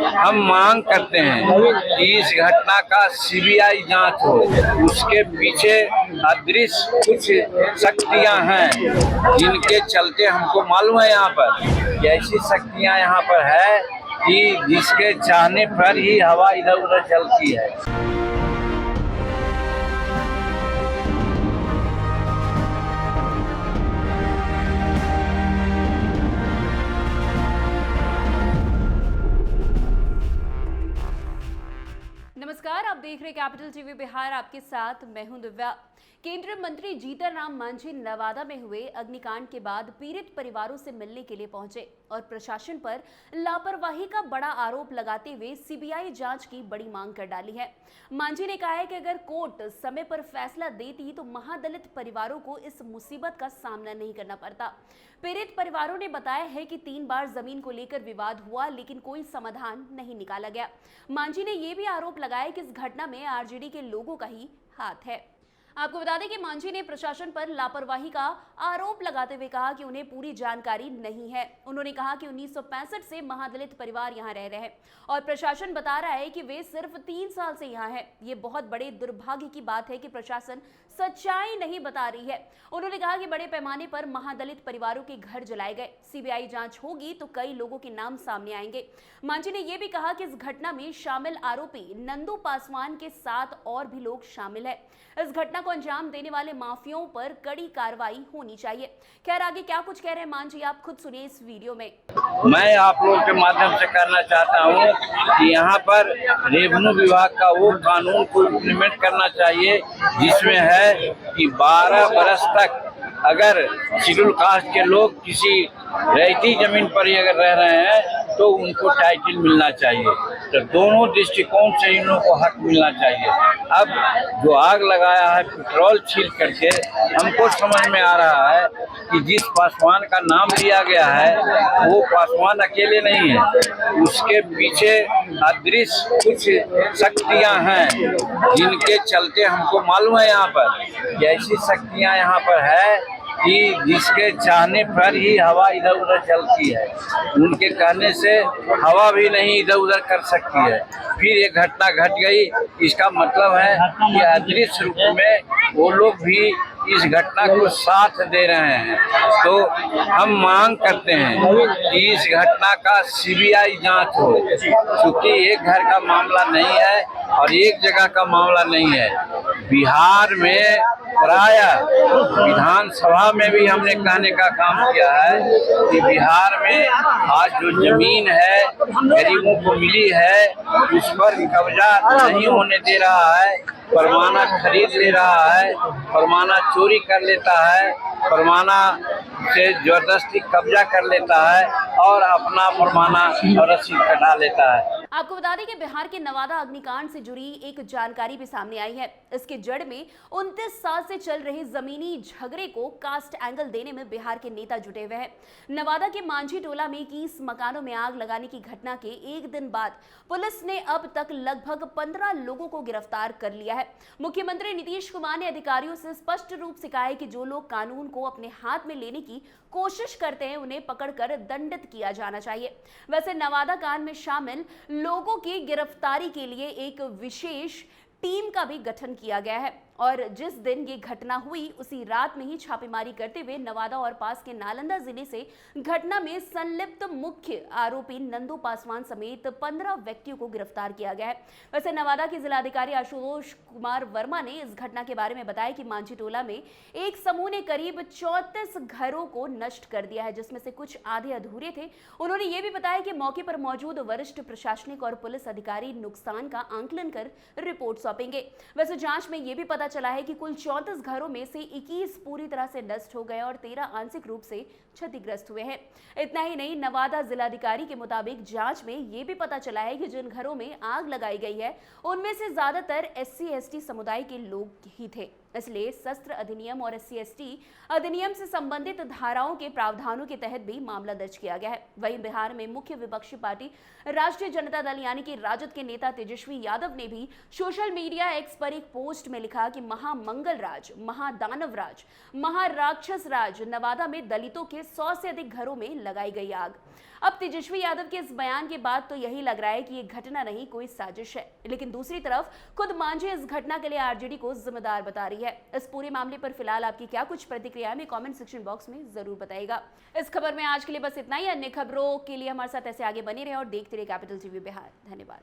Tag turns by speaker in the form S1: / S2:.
S1: हम मांग करते हैं कि इस घटना का सीबीआई जांच हो। उसके पीछे अदृश्य कुछ शक्तियां हैं जिनके चलते हमको मालूम है यहाँ पर कि ऐसी शक्तियां यहाँ पर है कि जिसके चाहने पर ही हवा इधर उधर चलती है।
S2: नमस्कार, आप देख रहे कैपिटल टीवी बिहार। आपके साथ मैं हूं दिव्या। केंद्रीय मंत्री जीतन राम मांझी नवादा में हुए अग्निकांड के बाद पीड़ित परिवारों से मिलने के लिए पहुंचे और प्रशासन पर लापरवाही का बड़ा आरोप लगाते हुए सीबीआई जांच की बड़ी मांग कर डाली है। मांझी ने कहा है कि अगर कोर्ट समय पर फैसला देती तो महादलित परिवारों को इस मुसीबत का सामना नहीं करना पड़ता। पीड़ित परिवारों ने बताया है कि 3 बार जमीन को लेकर विवाद हुआ, लेकिन कोई समाधान नहीं निकाला गया। मांझी ने यह भी आरोप लगाया कि इस घटना में आरजेडी के लोगों का ही हाथ है। आपको बता दें कि मांझी ने प्रशासन पर लापरवाही का आरोप लगाते हुए कहा कि उन्हें पूरी जानकारी नहीं है। उन्होंने कहा कि 1965 से महादलित परिवार यहां रह रहे हैं और प्रशासन बता रहा है कि वे सिर्फ 3 साल से यहां हैं। ये बहुत बड़े दुर्भाग्य की बात है कि प्रशासन सच्चाई नहीं बता रही है। उन्होंने कहा कि बड़े पैमाने पर महादलित परिवारों के घर जलाए गए। सीबीआई जांच होगी तो कई लोगों के नाम सामने आएंगे। मांझी ने यह भी कहा कि इस घटना में शामिल आरोपी नंदू पासवान के साथ और भी लोग शामिल है। इस घटना को अंजाम देने वाले माफियाओं पर कड़ी कार्रवाई होनी चाहिए। खैर, आगे क्या कुछ कह रहे हैं मांझी, आप खुद सुनिए इस वीडियो में।
S1: मैं आप लोगों के माध्यम से कहना चाहता हूँ कि यहाँ पर रेवेन्यू विभाग का वो कानून को इम्प्लीमेंट करना चाहिए जिसमें है कि 12 बरस तक अगर शेड्यूल कास्ट के लोग किसी रैयती जमीन पर ही अगर रह रहे हैं तो उनको टाइटल मिलना चाहिए। तो दोनों दृष्टिकोण से इन लोगों को हक मिलना चाहिए। अब जो आग लगाया है पेट्रोल छील करके, हमको समझ में आ रहा है कि जिस पासवान का नाम लिया गया है वो पासवान अकेले नहीं है, उसके पीछे अदृश्य कुछ शक्तियां हैं जिनके चलते हमको मालूम है यहाँ पर कि ऐसी शक्तियां यहाँ पर है कि जिसके चाहने पर ही हवा इधर उधर चलती है। उनके कहने से हवा भी नहीं इधर उधर कर सकती है। फिर ये घटना घट गई, इसका मतलब है कि अदृश्य रूप में वो लोग भी इस घटना को साथ दे रहे हैं। तो हम मांग करते हैं कि इस घटना का सीबीआई जांच हो, क्योंकि एक घर का मामला नहीं है और एक जगह का मामला नहीं है। बिहार में प्राय विधानसभा में भी हमने कहने का काम किया है कि बिहार में आज जो जमीन है गरीबों को मिली है उस पर कब्जा नहीं होने दे रहा है, परवाना खरीद ले रहा है, परवाना चोरी कर लेता है, परवाना से जबरदस्ती कब्जा कर लेता है और अपना परवाना और रसीद कटा लेता है।
S2: आपको बता दें कि बिहार के नवादा अग्निकांड से जुड़ी एक जानकारी भी सामने आई है। इसके जड़ में 29 साल से चल रहे जमीनी झगड़े को कास्ट एंगल देने में बिहार के नेता जुटे हुए हैं। नवादा के मांझी टोला में 21 मकानों में आग लगाने की घटना के एक दिन बाद पुलिस ने अब तक लगभग 15 लोगों को गिरफ्तार कर लिया है। मुख्यमंत्री नीतीश कुमार ने अधिकारियों से स्पष्ट रूप से कहा है कि जो लोग कानून को अपने हाथ में लेने की कोशिश करते हैं उन्हें पकड़कर दंडित किया जाना चाहिए। वैसे नवादा कांड में शामिल लोगों की गिरफ्तारी के लिए एक विशेष टीम का भी गठन किया गया है और जिस दिन ये घटना हुई उसी रात में ही छापेमारी करते हुए नवादा और पास के नालंदा जिले से घटना में संलिप्त मुख्य आरोपी नंदू पासवान समेत 15 व्यक्तियों को गिरफ्तार किया गया है। वैसे नवादा के जिलाधिकारी आशुतोष कुमार वर्मा ने इस घटना के बारे में बताया कि मांझी टोला में एक समूह ने करीब 34 घरों को नष्ट कर दिया है, जिसमें से कुछ आधे अधूरे थे। उन्होंने ये भी बताया कि मौके पर मौजूद वरिष्ठ प्रशासनिक और पुलिस अधिकारी नुकसान का आंकलन कर रिपोर्ट सौंपेंगे। वैसे जांच में यह भी पता चला है कि कुल 34 घरों में से 21 पूरी तरह से नष्ट हो गए और 13 आंशिक रूप से क्षतिग्रस्त हुए हैं। इतना ही नहीं, नवादा जिलाधिकारी के मुताबिक जांच में यह भी पता चला है कि जिन घरों में आग लगाई गई है उनमें से ज्यादातर SC/ST समुदाय के लोग ही थे। इसलिए शस्त्र अधिनियम और SC/ST अधिनियम से संबंधित धाराओं के प्रावधानों के तहत भी मामला दर्ज किया गया है। वहीं बिहार में मुख्य विपक्षी पार्टी राष्ट्रीय जनता दल यानी कि राजद के नेता तेजस्वी यादव ने भी सोशल मीडिया एक्स पर एक पोस्ट में लिखा कि महामंगल राज, महादानव राज, महाराक्षस राज नवादा में दलितों के 100 से अधिक घरों में लगाई गई आग। अब तेजस्वी यादव के इस बयान के बाद तो यही लग रहा है कि ये घटना नहीं कोई साजिश है, लेकिन दूसरी तरफ खुद मांझी इस घटना के लिए आरजेडी को जिम्मेदार बता रही है। इस पूरे मामले पर फिलहाल आपकी क्या कुछ प्रतिक्रिया है, हमें कमेंट सेक्शन बॉक्स में जरूर बताइएगा। इस खबर में आज के लिए बस इतना ही। अन्य खबरों के लिए हमारे साथ ऐसे आगे बने रहे और देखते रहे कैपिटल टीवी बिहार। धन्यवाद।